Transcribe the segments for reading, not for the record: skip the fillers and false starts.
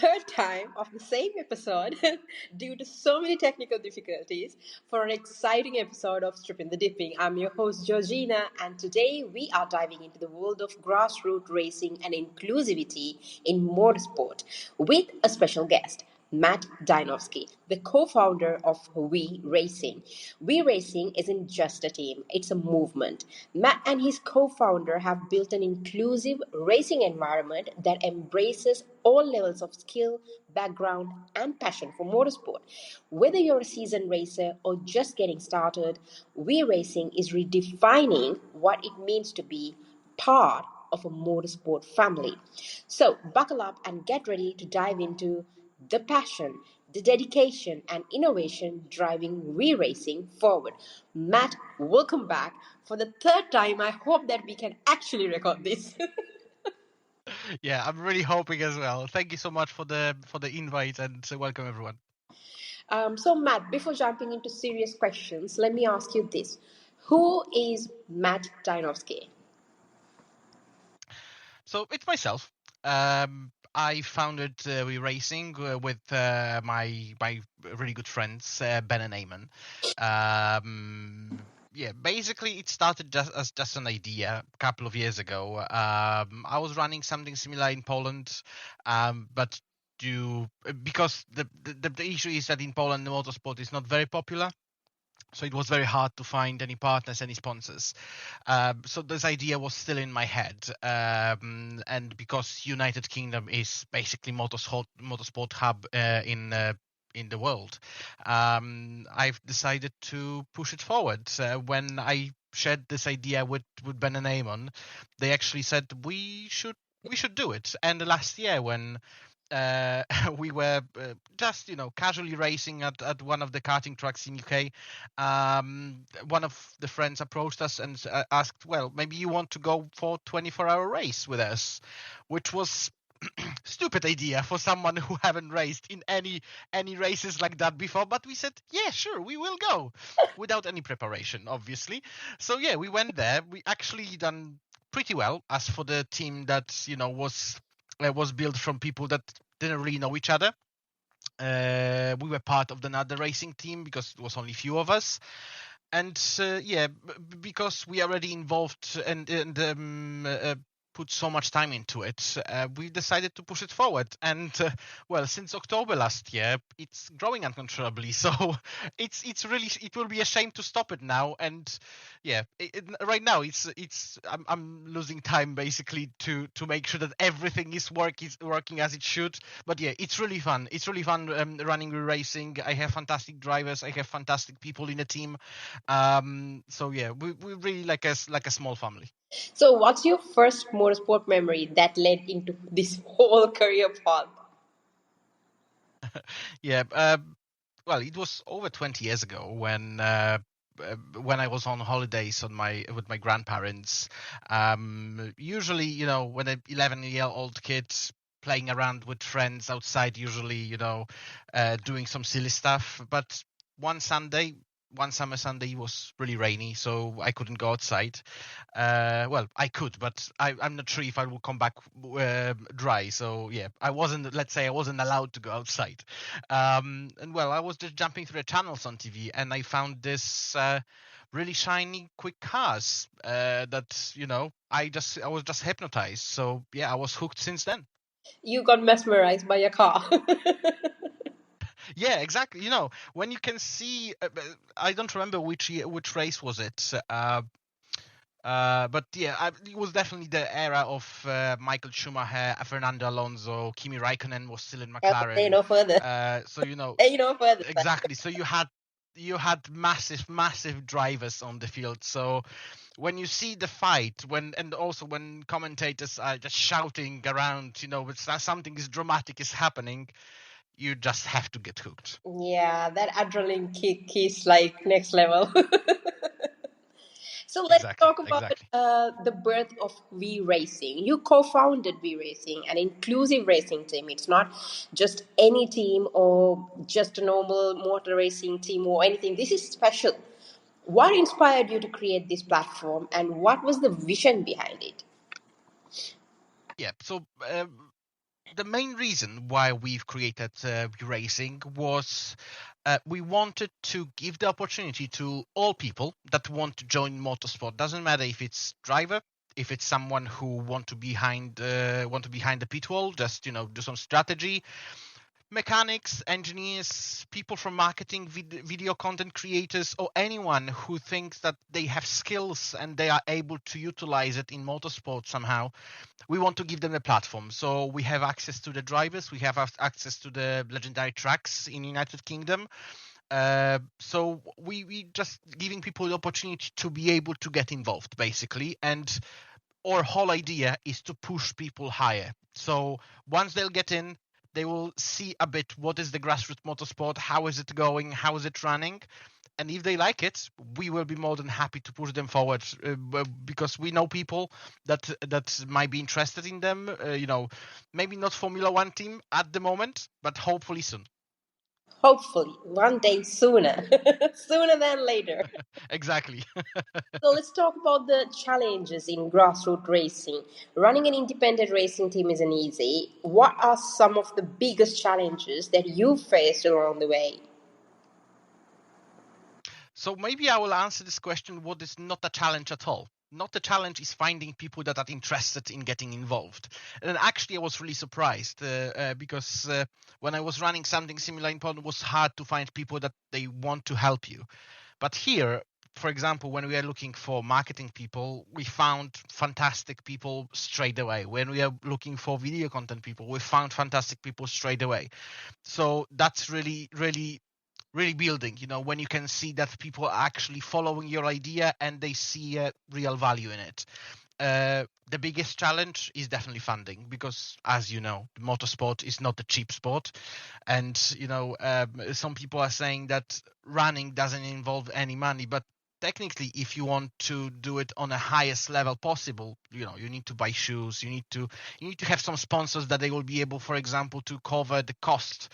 third time of the same episode due to so many technical difficulties for an exciting episode of Stripping the Dipping. I'm your host, Georgina, and today we are diving into the world of grassroots racing and inclusivity in motorsport with a special guest. Matt Dajnowski, the co-founder of We Racing. We Racing isn't just a team, it's a movement. Matt and his co-founder have built an inclusive racing environment that embraces all levels of skill, background, and passion for motorsport. Whether you're a seasoned racer or just getting started, We Racing is redefining what it means to be part of a motorsport family. So, buckle up and get ready to dive into the passion, the dedication, and innovation driving We Racing forward. Matt, welcome back for the third time. I hope that we can actually record this. Yeah, I'm really hoping as well. Thank you so much for the invite and welcome everyone. So, Matt, before jumping into serious questions, let me ask you this: who is Matt Dajnowski? So it's myself. I founded We Racing with my really good friends Ben and Eamon. Yeah, basically it started just as just an idea a couple of years ago. I was running something similar in Poland, but because the issue is that in Poland the motorsport is not very popular. So it was very hard to find any partners, any sponsors. So this idea was still in my head, and because United Kingdom is basically motorsport hub in the world, I've decided to push it forward. When I shared this idea with Ben and Eamon, they actually said we should do it. And last year when we were just casually racing at one of the karting tracks in UK. One of the friends approached us and asked, well, maybe you want to go for 24-hour race with us, which was stupid idea for someone who haven't raced in any races like that before, but we said, yeah, sure, we will go, without any preparation, obviously. So yeah, we went there. We actually done pretty well. As for the team that was built from people that didn't really know each other. We were part of another racing team because it was only a few of us. And because we are already involved and put so much time into it, we decided to push it forward. And well, since October last year, it's growing uncontrollably. So it will be a shame to stop it now. And yeah, right now I'm losing time basically to make sure that everything is working as it should. But yeah, it's really fun. It's really fun running racing. I have fantastic drivers. I have fantastic people in the team. So yeah, we really like a small family. So, what's your first motorsport memory that led into this whole career path? Yeah, well, it was over 20 years ago when I was on holidays with my grandparents. Usually, when an 11-year-old kid playing around with friends outside, usually, doing some silly stuff. But one summer Sunday, it was really rainy, so I couldn't go outside. Well, I could, but I'm not sure if I will come back dry. So yeah, let's say I wasn't allowed to go outside. And well, I was just jumping through the channels on TV, and I found this really shiny, quick cars that I was just hypnotized. So yeah, I was hooked since then. You got mesmerized by a car. Yeah, exactly. When you can see, I don't remember which race was it. But yeah, it was definitely the era of Michael Schumacher, Fernando Alonso, Kimi Raikkonen was still in McLaren. Say no further. So Say no further. Exactly. So you had massive drivers on the field. So when you see the fight, and also when commentators are just shouting around, something is dramatic is happening, you just have to get hooked. Yeah, that adrenaline kick is like next level. So let's talk about the birth of We Racing. You co-founded We Racing, an inclusive racing team. It's not just any team or just a normal motor racing team or anything. This is special. What inspired you to create this platform, and what was the vision behind it? Yeah, so the main reason why we've created racing was we wanted to give the opportunity to all people that want to join motorsport. Doesn't matter if it's driver, if it's someone who want to behind the pit wall, just do some strategy, mechanics, engineers, people from marketing, video content creators, or anyone who thinks that they have skills and they are able to utilize it in motorsport somehow. We want to give them a platform. So we have access to the drivers, we have access to the legendary tracks in United Kingdom. So we just giving people the opportunity to be able to get involved, basically. And our whole idea is to push people higher. So once they'll get in, they will see a bit what is the grassroots motorsport, how is it going, how is it running, and if they like it, we will be more than happy to push them forward because we know people that might be interested in them. Maybe not Formula One team at the moment, but hopefully soon. Hopefully, one day sooner, sooner than later. Exactly. So let's talk about the challenges in grassroots racing. Running an independent racing team isn't easy. What are some of the biggest challenges that you faced along the way? So maybe I will answer this question. What is not a challenge at all? Not the challenge is finding people that are interested in getting involved. And actually, I was really surprised because when I was running something similar in Poland, it was hard to find people that they want to help you. But here, for example, when we are looking for marketing people, we found fantastic people straight away. When we are looking for video content people, we found fantastic people straight away. So that's really, really building, when you can see that people are actually following your idea and they see a real value in it. The biggest challenge is definitely funding because, as you know, motorsport is not a cheap sport. And, some people are saying that running doesn't involve any money, but technically, if you want to do it on the highest level possible, you need to buy shoes, you need to have some sponsors that they will be able, for example, to cover the cost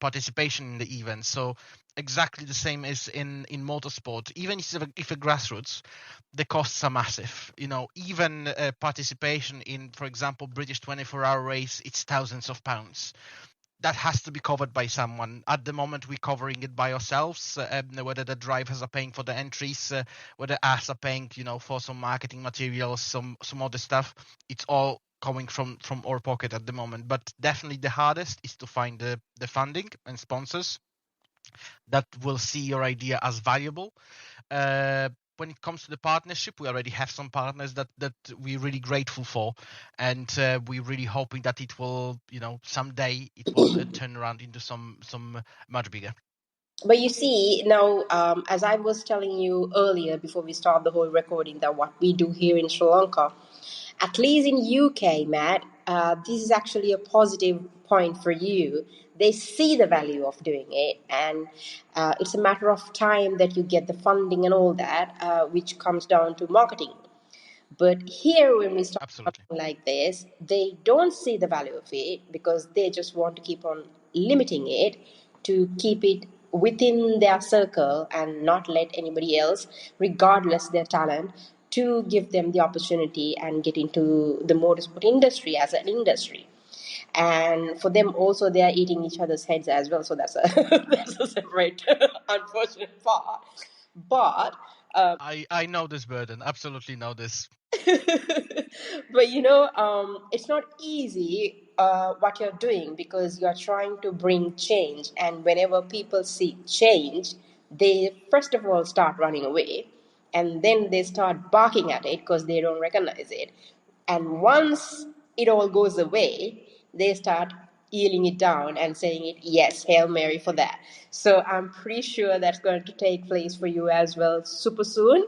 participation in the event. So exactly the same as in motorsport. Even if a grassroots, the costs are massive. Even participation in, for example, British 24-hour race, it's thousands of pounds. That has to be covered by someone. At the moment, we're covering it by ourselves, whether the drivers are paying for the entries, whether us are paying, for some marketing materials, some other stuff. It's all coming from our pocket at the moment. But definitely the hardest is to find the funding and sponsors that will see your idea as valuable. When it comes to the partnership, we already have some partners that we're really grateful for, and we're really hoping that it will, someday it will turn around into some much bigger. But you see, now, as I was telling you earlier before we start the whole recording, that what we do here in Sri Lanka, at least in UK, Matt, this is actually a positive point for you. They see the value of doing it, and it's a matter of time that you get the funding and all that, which comes down to marketing. But here, when we start Absolutely. something like this, they don't see the value of it because they just want to keep on limiting it to keep it within their circle and not let anybody else, regardless their talent, to give them the opportunity and get into the motorsport industry as an industry. And for them also, they are eating each other's heads as well. So that's a that's a separate unfortunate part. But I know this burden. Absolutely know this. but it's not easy what you're doing because you're trying to bring change, and whenever people see change, they first of all start running away, and then they start barking at it because they don't recognize it. And once it all goes away, they start yielding it down and saying it, yes, Hail Mary for that. So I'm pretty sure that's going to take place for you as well super soon.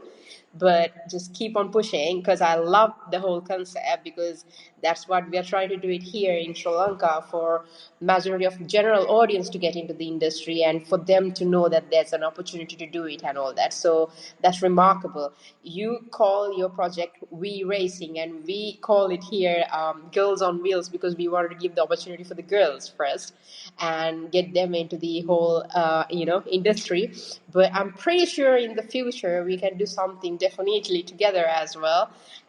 But just keep on pushing because I love the whole concept, because that's what we are trying to do it here in Sri Lanka for majority of general audience to get into the industry and for them to know that there's an opportunity to do it and all that. So that's remarkable. You call your project We Racing, and we call it here Girls on Wheels, because we wanted to give the opportunity for the girls first and get them into the whole industry. But I'm pretty sure in the future we can do something definitely together as well.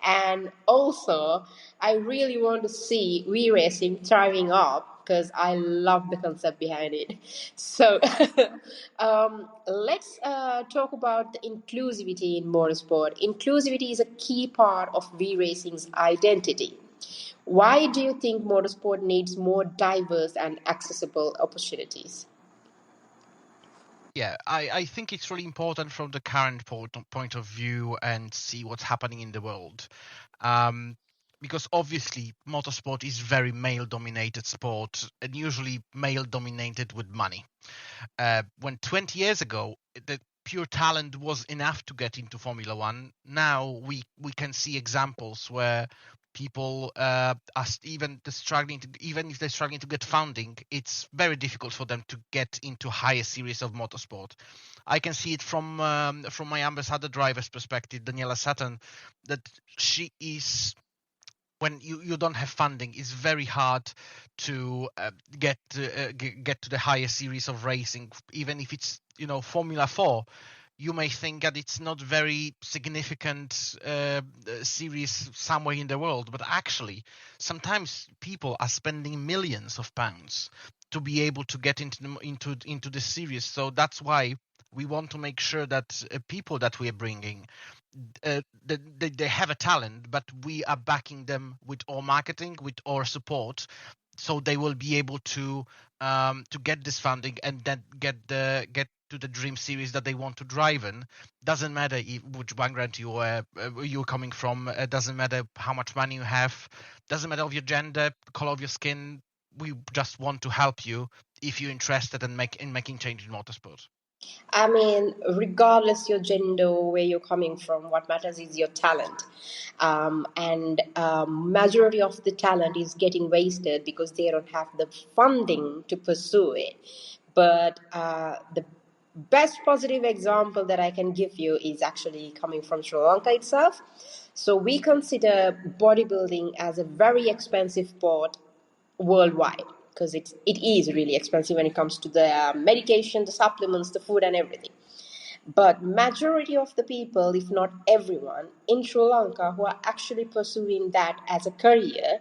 And also, I really want to see V racing thriving up because I love the concept behind it. So, let's talk about the inclusivity in motorsport. Inclusivity is a key part of V racing's identity. Why do you think motorsport needs more diverse and accessible opportunities? Yeah, I think it's really important from the current point of view and see what's happening in the world. Um, because obviously motorsport is very male dominated sport and usually male dominated with money. When 20 years ago the pure talent was enough to get into Formula One, now we can see examples where people even struggling to, even if they're struggling to get funding, it's very difficult for them to get into higher series of motorsport. I can see it from my ambassador driver's perspective, Daniela Sutton, that she is, when you don't have funding, it's very hard to get to the higher series of racing. Even if it's Formula 4, you may think that it's not very significant series somewhere in the world, but actually sometimes people are spending millions of pounds to be able to get into the series. So that's why we want to make sure that people that we are bringing, they have a talent, but we are backing them with our marketing, with our support, so they will be able to get this funding and then get to the dream series that they want to drive in. Doesn't matter which background you're coming from. Doesn't matter how much money you have. Doesn't matter of your gender, color of your skin. We just want to help you if you're interested in making change in motorsport. I mean, regardless your gender, where you're coming from, what matters is your talent. And majority of the talent is getting wasted because they don't have the funding to pursue it. But the best positive example that I can give you is actually coming from Sri Lanka itself. So we consider bodybuilding as a very expensive sport worldwide because it is really expensive when it comes to the medication, the supplements, the food, and everything. But majority of the people, if not everyone, in Sri Lanka who are actually pursuing that as a career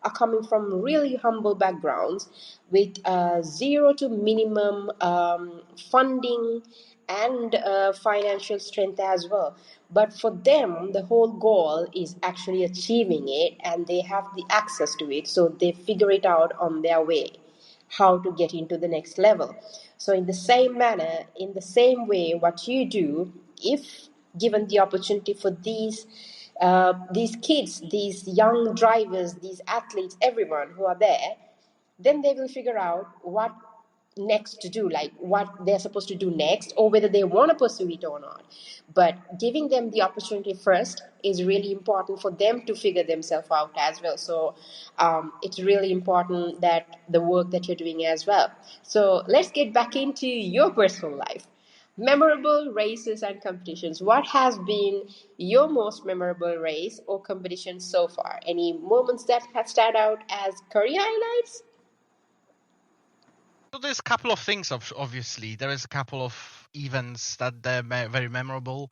are coming from really humble backgrounds with zero to minimum funding and financial strength as well. But for them, the whole goal is actually achieving it and they have the access to it, so they figure it out on their way how to get into the next level. So, in the same manner, in the same way, what you do, if given the opportunity for these kids, these young drivers, these athletes, everyone who are there, then they will figure out what next to do, like what they're supposed to do next, or whether they want to pursue it or not. But giving them the opportunity first is really important for them to figure themselves out as well. So it's really important that the work that you're doing as well. So let's get back into your personal life. Memorable races and competitions. What has been your most memorable race or competition so far? Any moments that have stood out as career highlights? So there's a couple of things. Obviously, there is a couple of events that they're very memorable.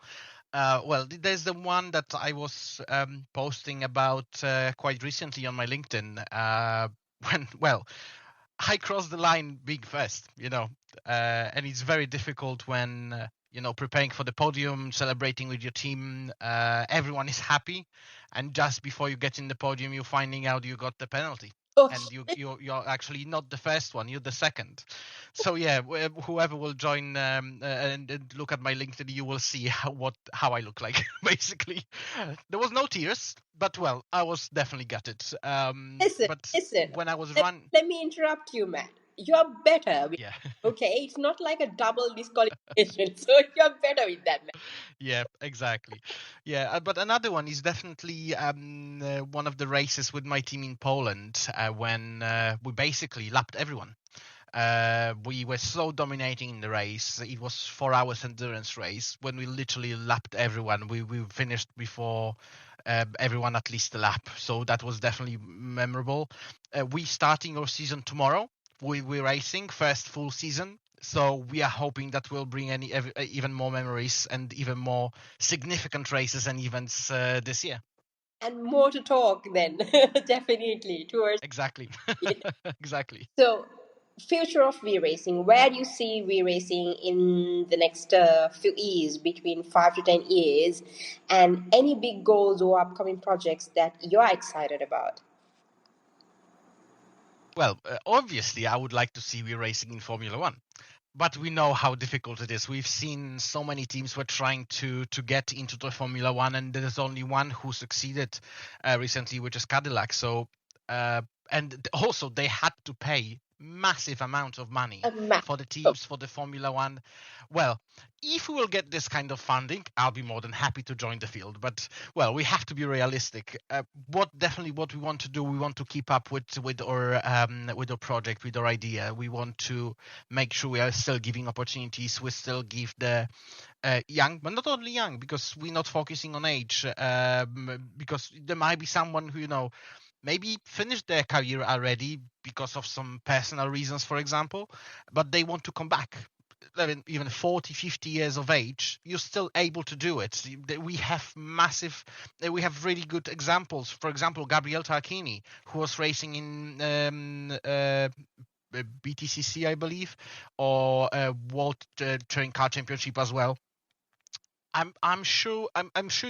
Well, there's the one that I was posting about quite recently on my LinkedIn. When, well, I crossed the line being first, and it's very difficult when preparing for the podium, celebrating with your team. Everyone is happy, and just before you get in the podium, you're finding out you got the penalty, Oh, and you're actually not the first one, you're the second. So yeah, whoever will join and look at my LinkedIn, you will see how I look like. Basically, there was no tears, but well, I was definitely gutted. listen, But listen. when I was Let, run, let me interrupt you, Matt. You're better with, yeah. okay? It's not like a double disqualification, so you're better with that, Matt. Yeah, exactly. Yeah, but another one is definitely one of the races with my team in Poland when we basically lapped everyone. We were so dominating in the race. It was 4 hours endurance race when we literally lapped everyone. We finished before everyone at least a lap. So that was definitely memorable. We starting our season tomorrow. We're racing first full season. So we are hoping that will bring even more memories and even more significant races and events this year. And more to talk then, definitely towards. Exactly. Yeah. Exactly. So, future of V Racing. Where do you see V Racing in the next few years, between 5 to 10 years, and any big goals or upcoming projects that you're excited about? Well, obviously, I would like to see we racing in Formula One, but we know how difficult it is. We've seen so many teams were trying to get into the Formula One, and there's only one who succeeded recently, which is Cadillac. So, and also they had to pay massive amounts of money A map. for the Oh, teams for the Formula One. Well, if we will get this kind of funding, I'll be more than happy to join the field. But well, we have to be realistic. What we want to do, we want to keep up with our project, with our idea. We want to make sure we are still giving opportunities. We still give the young, but not only young, because we're not focusing on age. Because there might be someone who maybe finished their career already because of some personal reasons, for example, but they want to come back. Even 40, 50 years of age, you're still able to do it. We we have really good examples. For example, Gabriel Tarquini, who was racing in BTCC, I believe, or World Touring Car Championship as well. I'm sure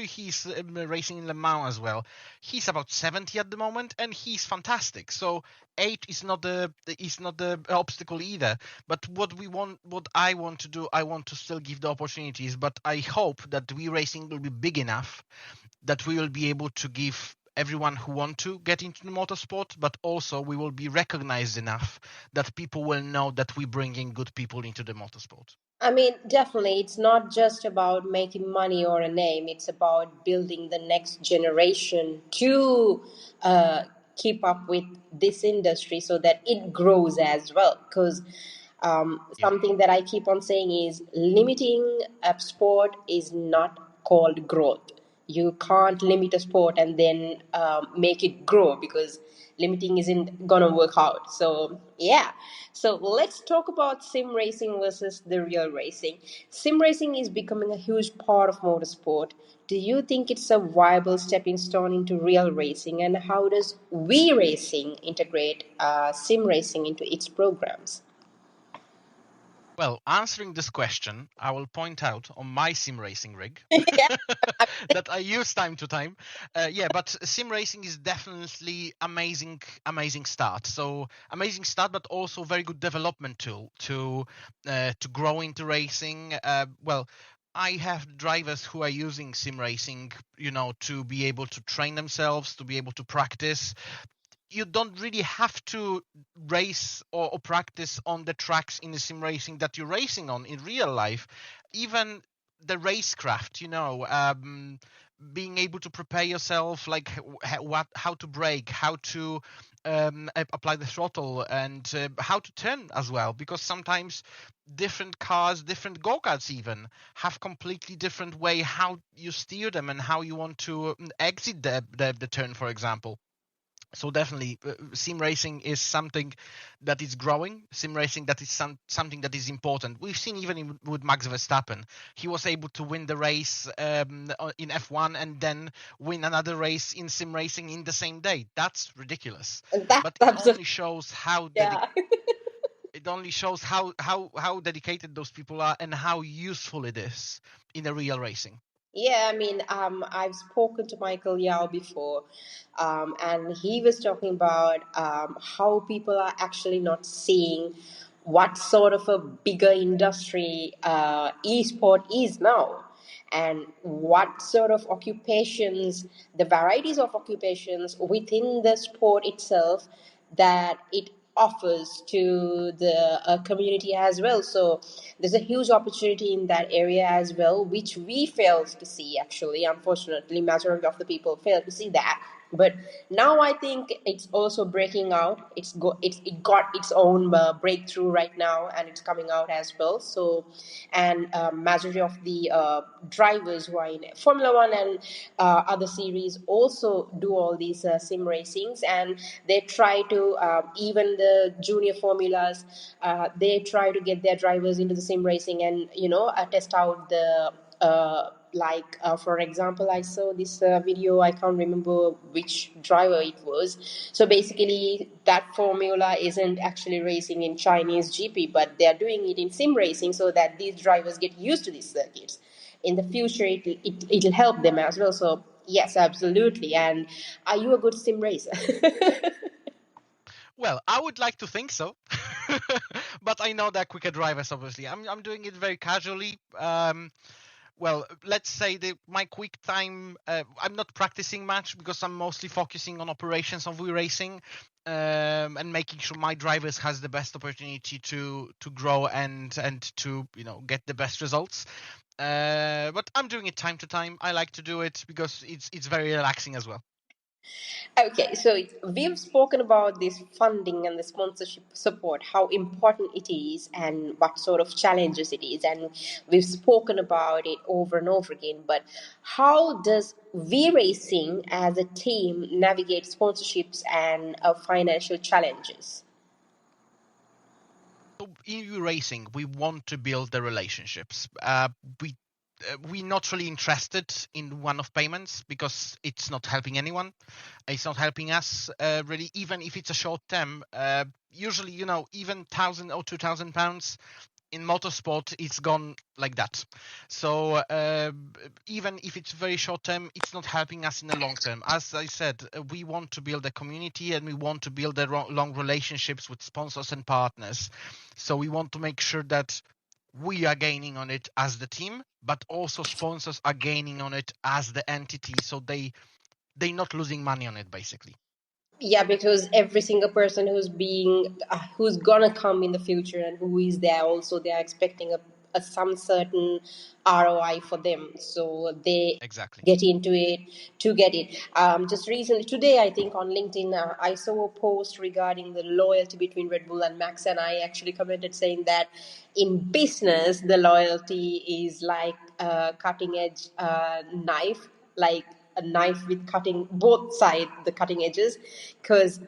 he's racing in Le Mans as well. He's about 70 at the moment, and he's fantastic. So age is not the obstacle either. But what I want to do, I want to still give the opportunities. But I hope that we racing will be big enough that we will be able to give everyone who want to get into the motorsport, but also we will be recognized enough that people will know that we bring in good people into the motorsport. I mean, definitely, it's not just about making money or a name. It's about building the next generation to keep up with this industry so that it grows as well. Because Yeah. something that I keep on saying is limiting a sport is not called growth. You can't limit a sport and then make it grow, because limiting isn't gonna work out. So yeah, so let's talk about sim racing versus the real racing. Sim racing is becoming a huge part of motorsport. Do you think it's a viable stepping stone into real racing, and how does we racing integrate sim racing into its programs? Well, answering this question, I will point out on my sim racing rig Yeah. that I use time to time. Yeah, but sim racing is definitely amazing start. So amazing start, but also very good development tool to grow into racing. Well, I have drivers who are using sim racing, to be able to train themselves, to be able to practice. You don't really have to race or practice on the tracks in the sim racing that you're racing on in real life. Even the racecraft, being able to prepare yourself, like how to brake, how to apply the throttle, and how to turn as well, because sometimes different cars, different go-karts even have completely different way how you steer them and how you want to exit the turn, for example. So definitely, sim racing is something that is growing. Sim racing that is something that is important. We've seen even with Max Verstappen, he was able to win the race in F1 and then win another race in sim racing in the same day. That's ridiculous. That's But absolutely. Yeah. it only shows how dedicated those people are and how useful it is in a real racing. Yeah, I mean, I've spoken to Michael Yao before, and he was talking about how people are actually not seeing what sort of a bigger industry esport is now, and what sort of occupations, the varieties of occupations within the sport itself that it offers to the community as well. So there's a huge opportunity in that area as well, which we failed to see actually. Unfortunately, majority of the people failed to see that. But now I think it's also breaking out. It got its own breakthrough right now, and it's coming out as well. So, and majority of the drivers who are in Formula One and other series also do all these sim racings, and they try to even the junior formulas. They try to get their drivers into the sim racing, and test out the. For example, I saw this video. I can't remember which driver it was. So basically, that formula isn't actually racing in Chinese GP, but they are doing it in sim racing so that these drivers get used to these circuits. In the future, it'll help them as well. So yes, absolutely. And are you a good sim racer? Well, I would like to think so, but I know they're quicker drivers. Obviously, I'm doing it very casually. Well, let's say my quick time. I'm not practicing much because I'm mostly focusing on operations of racing, and making sure my drivers has the best opportunity to grow and to get the best results. But I'm doing it time to time. I like to do it because it's very relaxing as well. Okay, so we've spoken about this funding and the sponsorship support, how important it is, and what sort of challenges it is, and we've spoken about it over and over again. But how does V Racing as a team navigate sponsorships and financial challenges? So in racing, we want to build the relationships. We we're not really interested in one-off payments because it's not helping anyone. It's not helping us really, even if it's a short term. Usually, even £1,000 or £2,000 in motorsport, it's gone like that. So even if it's very short term, it's not helping us in the long term. As I said, we want to build a community and we want to build long relationships with sponsors and partners. So we want to make sure that we are gaining on it as the team, but also sponsors are gaining on it as the entity. So they're not losing money on it, basically. Yeah, because every single person who's gonna come in the future and who is there also, they are expecting a some certain ROI for them, so they Exactly. get into it to get it. Just recently today, I think on LinkedIn, I saw a post regarding the loyalty between Red Bull and Max, and I actually commented saying that in business the loyalty is like a cutting edge knife, like a knife with cutting both sides, the cutting edges, because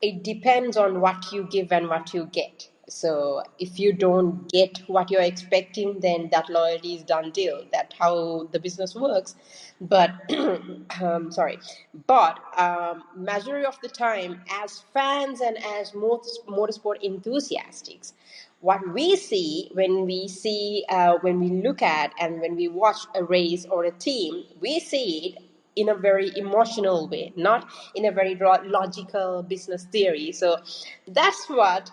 it depends on what you give and what you get. So if you don't get what you're expecting, then that loyalty is done deal. That's how the business works. But sorry, but majority of the time, as fans and as motorsport enthusiasts, what we see when we look at and when we watch a race or a team, we see it in a very emotional way, not in a very logical business theory. So that's what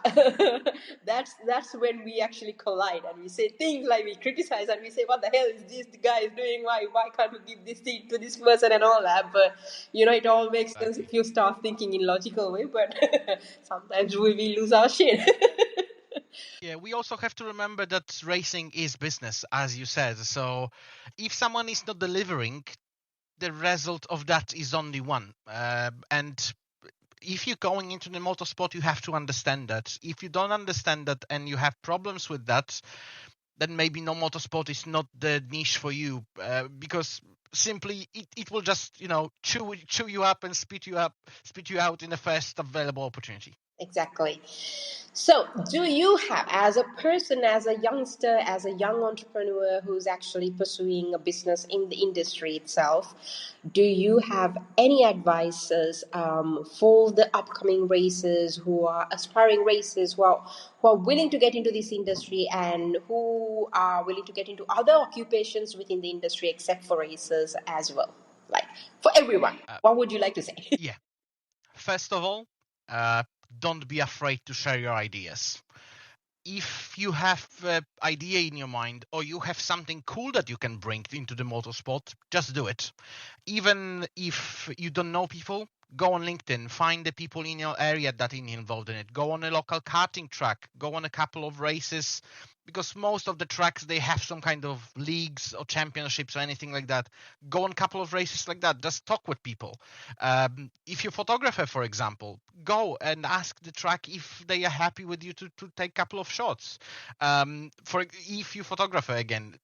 that's when we actually collide and we say things like, we criticize and we say, what the hell is this the guy is doing, why can't we give this thing to this person and all that. But it all makes sense Exactly. if you start thinking in logical way. But sometimes we lose our shit. Yeah, we also have to remember that racing is business, as you said. So if someone is not delivering, the result of that is only one. And if you're going into the motorsport, you have to understand that. If you don't understand that and you have problems with that, then maybe no motorsport is not the niche for you, because simply it will just chew you up and spit you out in the first available opportunity. Exactly. So, do you have, as a person, as a youngster, as a young entrepreneur who's actually pursuing a business in the industry itself, do you have any advices for the upcoming racers who are aspiring racers who are willing to get into this industry and who are willing to get into other occupations within the industry except for racers as well? Like for everyone, Uh, what would you like to say? yeah. First of all, uh, don't be afraid to share your ideas. If you have an idea in your mind or you have something cool that you can bring into the motorsport, just do it. Even if you don't know people, go on LinkedIn, find the people in your area that are involved in it. Go on a local karting track, go on a couple of races because most of the tracks, they have some kind of leagues or championships or anything like that. Go on a couple of races like that. Just talk with people. If you're a photographer, for example, go and ask the track if they are happy with you to take a couple of shots. For if you photographer again,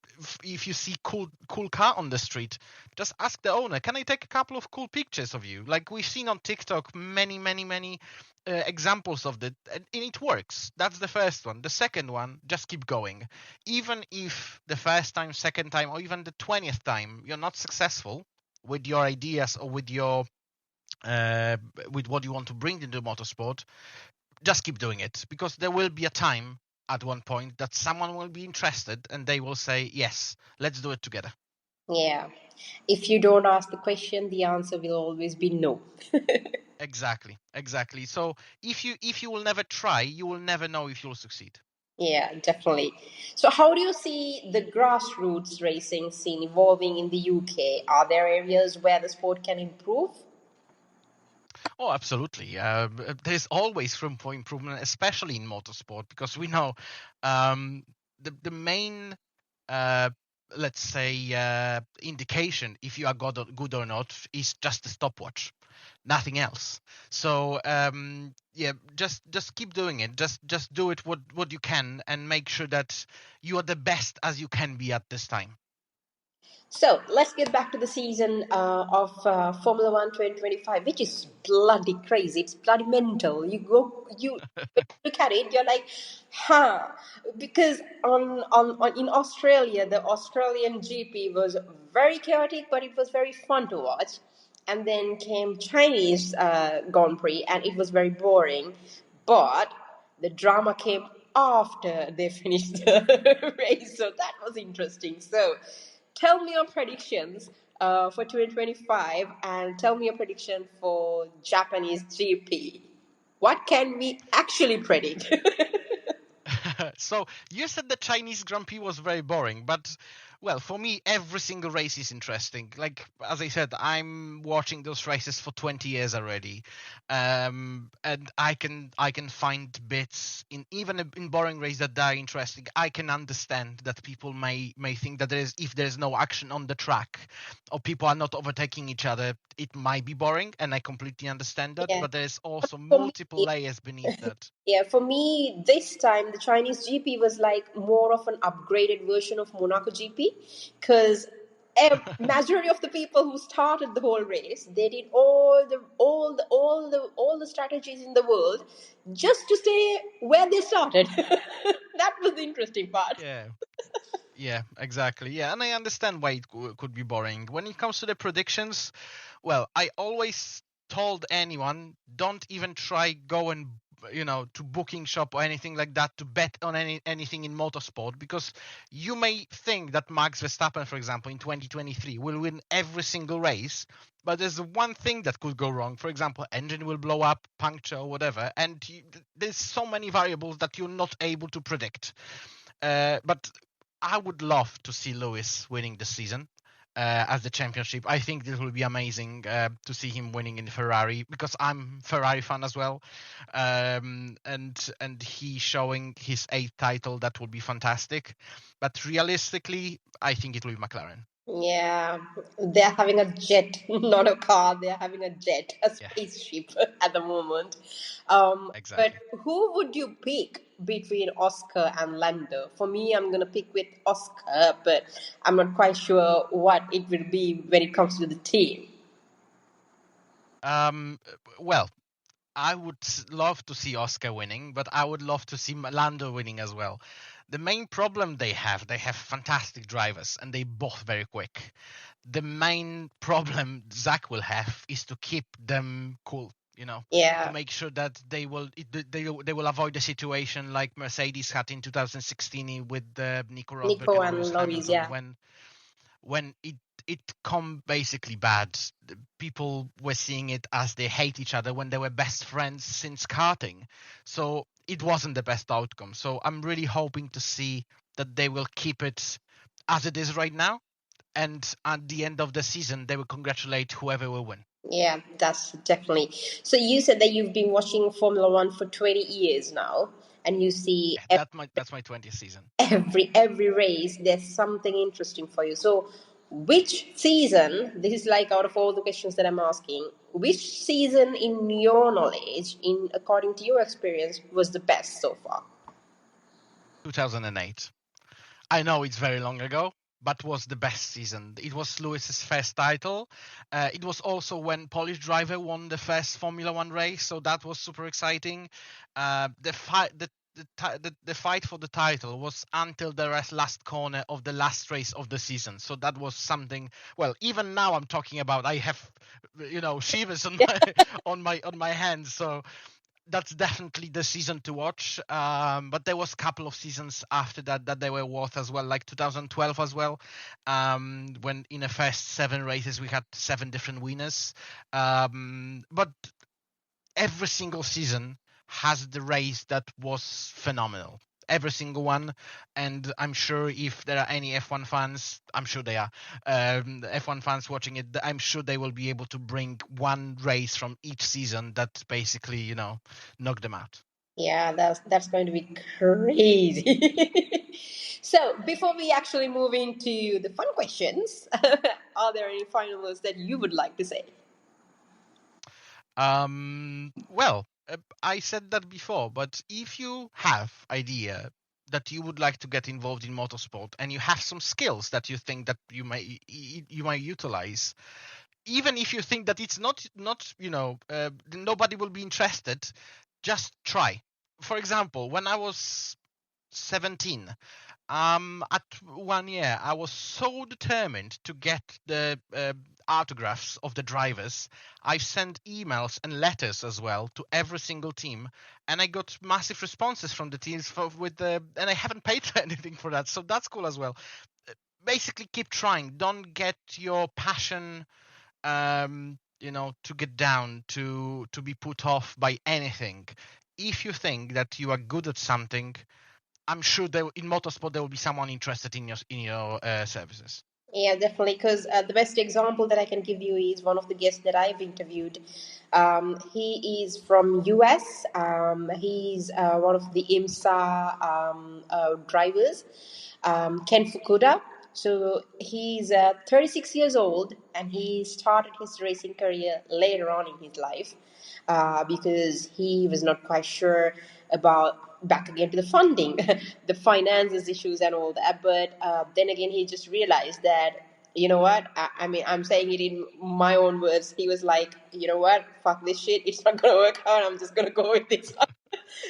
if you see cool car on the street, just ask the owner, can I take a couple of cool pictures of you? Like we've seen on TikTok many examples of that, and it works. That's the first one. The second one, just keep going. Even if the first time, second time, or even the 20th time you're not successful with your ideas or with your with what you want to bring into motorsport, just keep doing it, because there will be a time at one point that someone will be interested and they will say, yes, let's do it together. Yeah. If you don't ask the question, the answer will always be no. Exactly. So if you will never try, you will never know if you'll succeed. Yeah, definitely. So, how do you see the grassroots racing scene evolving in the UK? Are there areas where the sport can improve? Oh, absolutely. There's always room for improvement, especially in motorsport, because we know the main, uh, let's say, indication if you are good or not is just a stopwatch, nothing else. So yeah, just keep doing it. Just do it what you can, and make sure that you are the best as you can be at this time. So let's get back to the season of Formula One 2025, which is bloody crazy. It's bloody mental. You look at it, you're like, huh? Because on in Australia, the Australian GP was very chaotic, but it was very fun to watch. And then came Chinese Grand Prix, and it was very boring. But the drama came after they finished the race, so that was interesting. So, tell me your predictions for 2025, and tell me your prediction for Japanese GP. What can we actually predict? So you said the Chinese Grand Prix was very boring, but well, for me, every single race is interesting. Like as I said, I'm watching those races for 20 years already, and I can find bits in even in boring races that are interesting. I can understand that people may think that if there's no action on the track, or people are not overtaking each other, it might be boring, and I completely understand that. Yeah. But there's also For multiple me, layers beneath that. yeah, for me, this time the Chinese GP was like more of an upgraded version of Monaco GP, because majority of the people who started the whole race, they did all the strategies in the world just to stay where they started. That was the interesting part. Yeah. Yeah, exactly. Yeah, and I understand why it could be boring. When it comes to the predictions, well, I always told anyone, don't even try go and to booking shop or anything like that to bet on anything in motorsport, because you may think that Max Verstappen, for example, in 2023 will win every single race, but there's one thing that could go wrong. For example, engine will blow up, puncture, or whatever, and there's so many variables that you're not able to predict. But I would love to see Lewis winning this season as the championship. I think this will be amazing to see him winning in Ferrari, because I'm Ferrari fan as well, and he showing his 8th title, that would be fantastic. But realistically, I think it will be McLaren. Yeah, they're having a jet, not a car. They're having a jet, a Yeah, spaceship at the moment. But exactly. who would you pick between Oscar and Lando? For me, I'm gonna pick with Oscar, but I'm not quite sure what it will be when it comes to the team. Um, well, I would love to see Oscar winning, but I would love to see Lando winning as well. The main problem they have fantastic drivers, and they both very quick. The main problem Zach will have is to keep them cool, to Yeah, make sure that they will avoid the situation like Mercedes had in 2016 with Nico Rosberg Nico and and Lewis Loris. Hamilton, Yeah. when it come basically bad. People were seeing it as they hate each other when they were best friends since karting. So it wasn't the best outcome. So I'm really hoping to see that they will keep it as it is right now, and at the end of the season they will congratulate whoever will win. Yeah, that's definitely. So you said that you've been watching Formula One for 20 years now. and you see Yeah, that's my 20th season. every race there's something interesting for you. So which season, this is like out of all the questions that I'm asking, which season in your knowledge, in according to your experience, was the best so far? 2008. I know it's very long ago, but was the best season. It was Lewis's first title. It was also when Polish driver won the first Formula One race, so that was super exciting. The fight, the fight for the title was until the last corner of the last race of the season. So that was something. Well, even now I'm talking about. I have, shivers on my on my hands. So that's definitely the season to watch. But there was a couple of seasons after that that they were worth as well, like 2012 as well, when in the first 7 races we had 7 different winners. But every single season has the race that was phenomenal. Every single one, and I'm sure if there are any F1 fans, I'm sure they are, F1 fans watching it, I'm sure they will be able to bring one race from each season that basically, knock them out. Yeah, that's going to be crazy. So before we actually move into the fun questions, are there any final words that you would like to say? Well, I said that before, but if you have idea that you would like to get involved in motorsport and you have some skills that you think that you might utilize, even if you think that it's not nobody will be interested, just try. For example, when I was 17, at 1 year, I was so determined to get the autographs of the drivers. I sent emails and letters as well to every single team, and I got massive responses from the teams and I haven't paid for anything for that, so that's cool as well. Basically, keep trying. Don't get your passion, to get down, to be put off by anything. If you think that you are good at something, I'm sure in motorsport there will be someone interested in your services. Yeah, definitely. Because the best example that I can give you is one of the guests that I've interviewed. He is from US. He's one of the IMSA drivers, Ken Fukuda. So he's 36 years old, and he started his racing career later on in his life because he was not quite sure about, back again to the funding, the finances issues and all that. But then again, he just realized that, you know what? I mean, I'm saying it in my own words. He was like, you know what? Fuck this shit. It's not going to work out. I'm just going to go with this.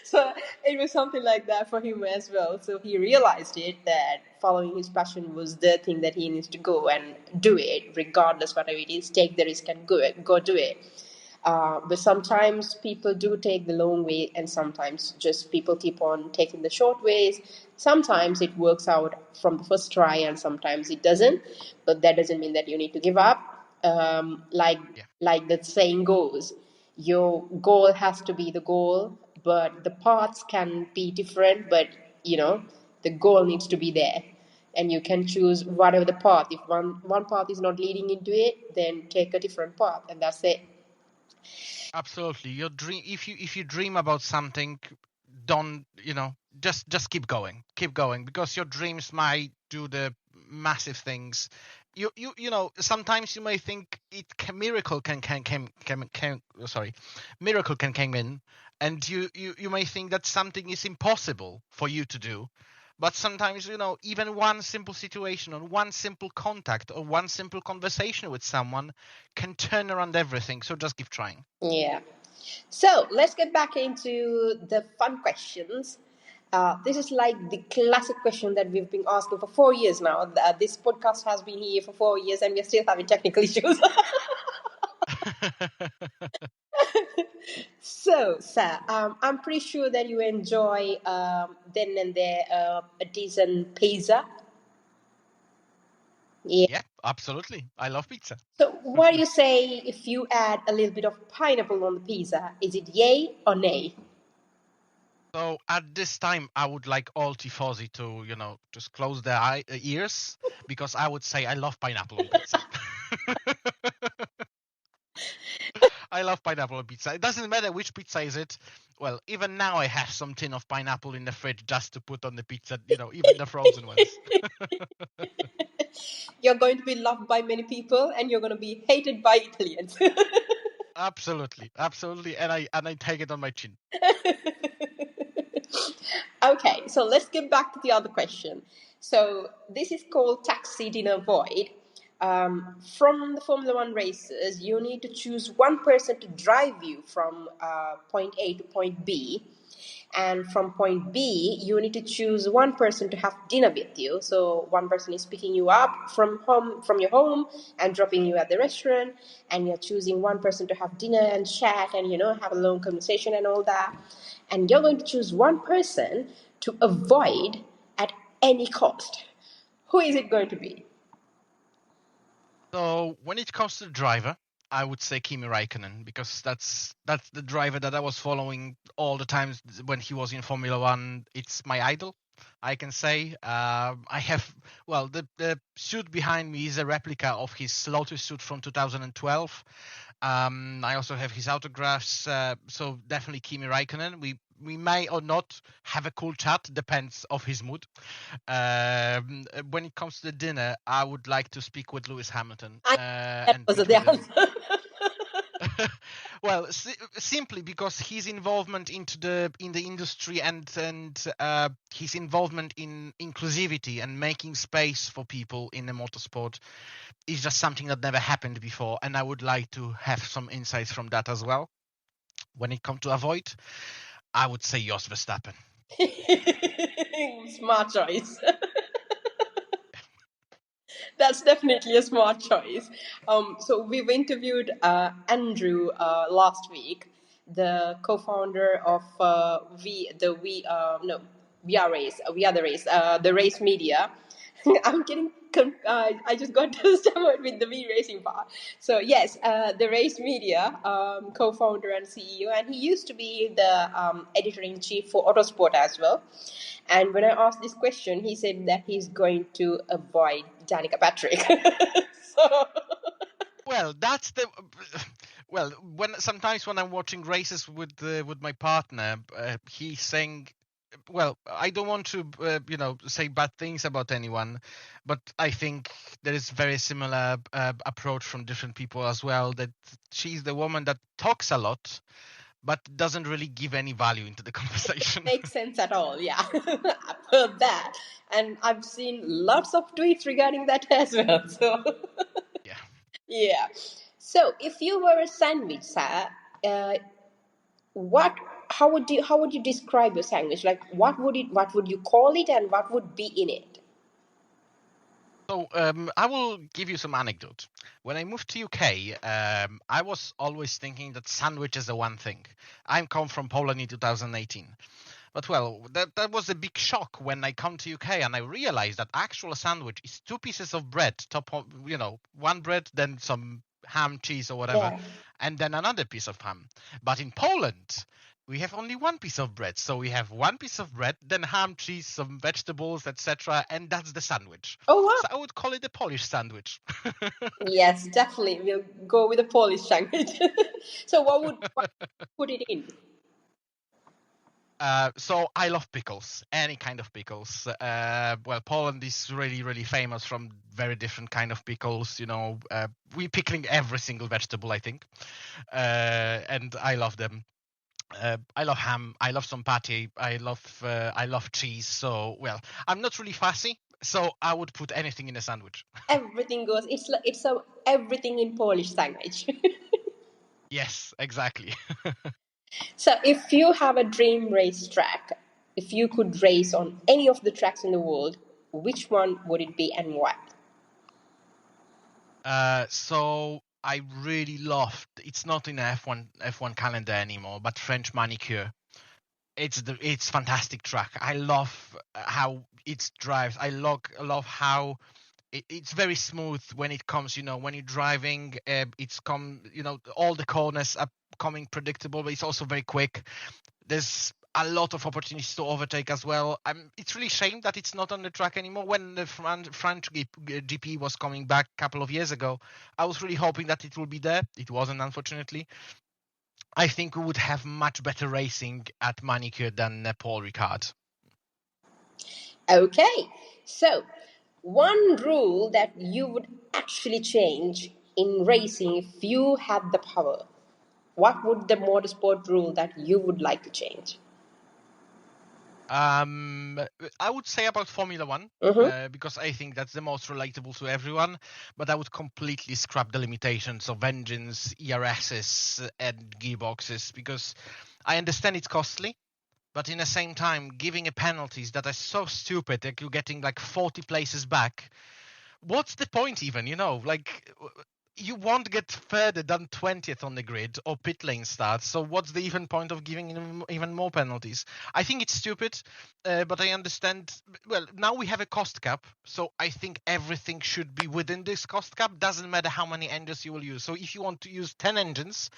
So it was something like that for him as well. So he realized it, that following his passion was the thing that he needs to go and do it, regardless whatever it is. Take the risk and go do it. But sometimes people do take the long way, and sometimes just people keep on taking the short ways. Sometimes it works out from the first try, and sometimes it doesn't. But that doesn't mean that you need to give up. Yeah, Like the saying goes, your goal has to be the goal, but the paths can be different. But the goal needs to be there, and you can choose whatever the path. If one path is not leading into it, then take a different path, and that's it. absolutely. Your dream, if you dream about something, don't just keep going, because your dreams might do the massive things. Sometimes you may think miracle miracle can come in, and you may think that something is impossible for you to do. But sometimes, even one simple situation or one simple contact or one simple conversation with someone can turn around everything. So just keep trying. Yeah. So let's get back into the fun questions. This is like the classic question that we've been asking for 4 years now. This podcast has been here for 4 years, and we're still having technical issues. So, sir, I'm pretty sure that you enjoy then and there a decent pizza. Yeah. Yeah, absolutely. I love pizza. So, what do you say if you add a little bit of pineapple on the pizza? Is it yay or nay? So at this time, I would like all tifosi to, just close their ears, because I would say I love pineapple on pizza. I love pineapple on pizza. It doesn't matter which pizza is it. Well, even now I have some tin of pineapple in the fridge just to put on the pizza, even the frozen ones. You're going to be loved by many people, and you're going to be hated by Italians. Absolutely, absolutely, and I take it on my chin. Okay, so let's get back to the other question. So this is called taxi dinner void. From the Formula One races, you need to choose one person to drive you from point A to point B, and from point B, you need to choose one person to have dinner with you. So one person is picking you up from your home and dropping you at the restaurant, and you're choosing one person to have dinner and chat and have a long conversation and all that. And you're going to choose one person to avoid at any cost. Who is it going to be? So when it comes to the driver, I would say Kimi Raikkonen, because that's the driver that I was following all the times when he was in Formula One. It's my idol, I can say. I have the suit behind me is a replica of his Lotus suit from 2012. I also have his autographs. So definitely Kimi Raikkonen. We may or not have a cool chat, depends of his mood. When it comes to the dinner, I would like to speak with Lewis Hamilton That and was meet the with him. answer. Well, simply because his involvement in the industry and his involvement in inclusivity and making space for people in the motorsport is just something that never happened before, and I would like to have some insights from that as well. When it comes to avoid, I would say Jos Verstappen. Smart choice. That's definitely a smart choice. So we've interviewed Andrew last week, the co-founder of We Are Race, We Are the Race, the Race Media. I'm getting. I just got stammered with the V racing part. So yes, the Race Media co-founder and CEO, and he used to be the editor in chief for Autosport as well. And when I asked this question, he said that he's going to avoid Danica Patrick. So Well, that's the well. When I'm watching races with my partner, he's saying, well, I don't want to say bad things about anyone, but I think there is very similar approach from different people as well. That she's the woman that talks a lot, but doesn't really give any value into the conversation. makes sense at all. Yeah, I've heard that, and I've seen lots of tweets regarding that as well. So Yeah. yeah. So if you were a sandwich, Sarah, what? How would you describe your sandwich? Like, what would you call it, and what would be in it? So I will give you some anecdote. When I moved to UK, I was always thinking that sandwiches are one thing. I come from Poland in 2018. But well, that was a big shock when I come to UK and I realized that actual sandwich is two pieces of bread, one bread, then some ham, cheese or whatever, Yeah. and then another piece of ham. But in Poland, we have only one piece of bread. So we have one piece of bread, then ham, cheese, some vegetables, etc., and that's the sandwich. Oh wow. So I would call it a Polish sandwich. Yes, definitely. We'll go with the Polish sandwich. So what put it in? So I love pickles, any kind of pickles. Well, Poland is really, really famous from very different kind of pickles. We pickling every single vegetable, I think, and I love them. I love ham. I love some patty. I love cheese. So well, I'm not really fussy. So I would put anything in a sandwich. Everything goes. It's a everything in Polish sandwich. Yes, exactly. So if you have a dream race track, if you could race on any of the tracks in the world, which one would it be and why? So I really loved. It's not in the F1 calendar anymore, but French Manicure. It's fantastic track. I love how it drives. I love how it's very smooth when it comes. When you're driving, all the corners are coming predictable, but it's also very quick. There's a lot of opportunities to overtake as well. It's really shame that it's not on the track anymore. When the French GP was coming back a couple of years ago, I was really hoping that it will be there. It wasn't, unfortunately. I think we would have much better racing at Manicure than Paul Ricard. Okay, so one rule that you would actually change in racing if you had the power, what would the motorsport rule that you would like to change? I would say about Formula One, Mm-hmm. because I think that's the most relatable to everyone. But I would completely scrap the limitations of engines, ERSs, and gearboxes, because I understand it's costly. But in the same time, giving a penalties that are so stupid that you're getting like 40 places back, what's the point even? Like you won't get further than 20th on the grid or pit lane starts. So what's the even point of giving even more penalties? I think it's stupid, but I understand. Well, now we have a cost cap, so I think everything should be within this cost cap. Doesn't matter how many engines you will use. So if you want to use 10 engines,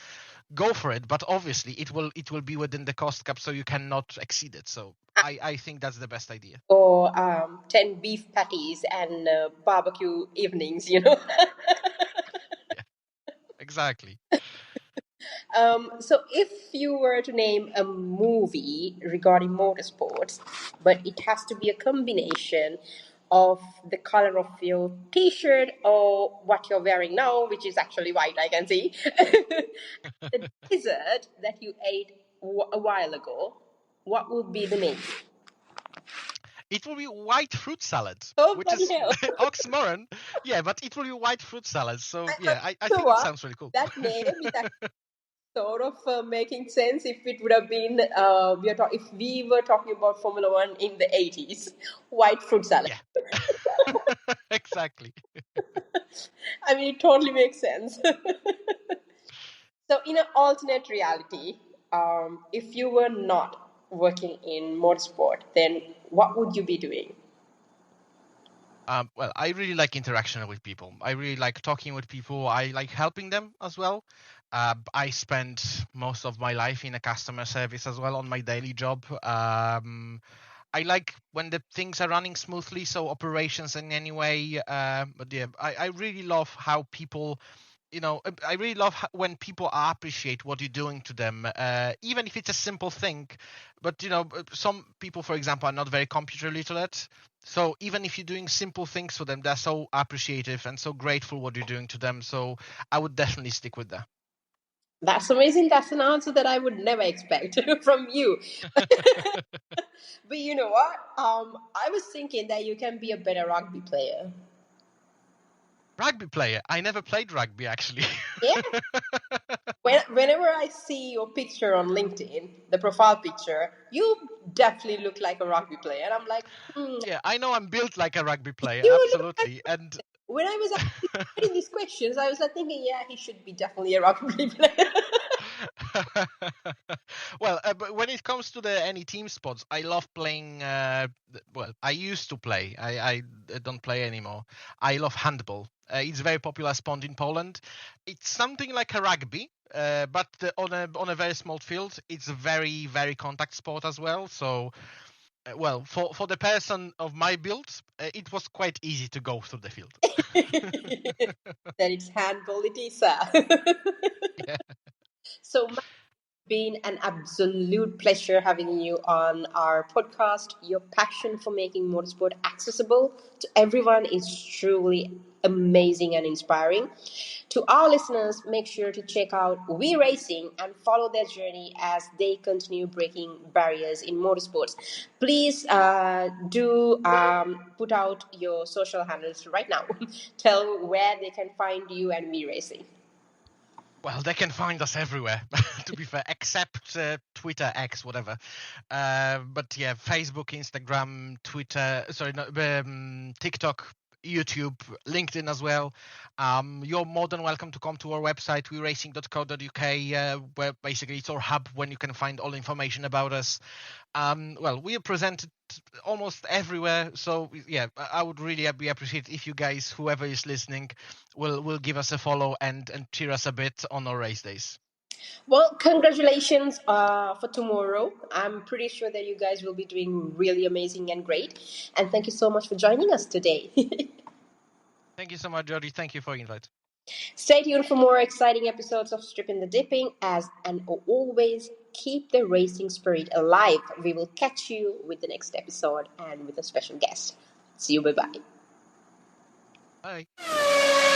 go for it. But obviously, it will be within the cost cap, so you cannot exceed it. So I think that's the best idea. Or 10 beef patties and barbecue evenings. Yeah, exactly. So, if you were to name a movie regarding motorsports, but it has to be a combination of the color of your t-shirt or what you're wearing now, which is actually white, I can see, the dessert that you ate a while ago, what would be the name? It will be white fruit salad, Oh, which bloody is hell. oxymoron. Yeah, but it will be white fruit salad. So I'm yeah, I sure think it what sounds really cool. that name is sort of making sense if it would have been if we were talking about Formula One in the 80s, white fruit salad. Yeah, exactly. I mean, it totally makes sense. So, in an alternate reality, if you were not working in motorsport, then what would you be doing? Well, I really like interaction with people. I really like talking with people. I like helping them as well. I spend most of my life in a customer service as well on my daily job. I like when the things are running smoothly, so operations in any way. But yeah, I really love how people, I really love when people appreciate what you're doing to them, even if it's a simple thing. But some people, for example, are not very computer literate. So even if you're doing simple things for them, they're so appreciative and so grateful what you're doing to them. So I would definitely stick with that. That's amazing. That's an answer that I would never expect from you. But you know what? I was thinking that you can be a better rugby player. Rugby player. I never played rugby actually. Yeah. Whenever I see your picture on LinkedIn, the profile picture, you definitely look like a rugby player. And I'm like, Yeah, I know I'm built like a rugby player, you look like. absolutely. And When I was asking these questions, I was like thinking, yeah, he should be definitely a rugby player. well, but when it comes to the any team sports, I love playing. Well, I used to play. I don't play anymore. I love handball. It's a very popular sport in Poland. It's something like a rugby, but on a very small field. It's a very very contact sport as well. So, well, for the person of my build, it was quite easy to go through the field. Then it's handball, it is. Yeah. So been an absolute pleasure having you on our podcast. Your passion for making motorsport accessible to everyone is truly amazing and inspiring. To our listeners, make sure to check out We Racing and follow their journey as they continue breaking barriers in motorsports. Please do put out your social handles right now. Tell where they can find you and We Racing. Well, they can find us everywhere, to be fair, except Twitter, X, whatever. But yeah, Facebook, Instagram, Twitter, sorry, no, TikTok, YouTube, LinkedIn as well. You're more than welcome to come to our website, weracing.co.uk, where basically it's our hub when you can find all information about us. Well, we are presented almost everywhere, so yeah, I would really be appreciated if you guys, whoever is listening, will give us a follow and cheer us a bit on our race days. Well, congratulations for tomorrow. I'm pretty sure that you guys will be doing really amazing and great. And thank you so much for joining us today. Thank you so much, Jody. Thank you for the invite. Stay tuned for more exciting episodes of Stripping the Dipping as and always keep the racing spirit alive. We will catch you with the next episode and with a special guest. See you, bye bye. Bye.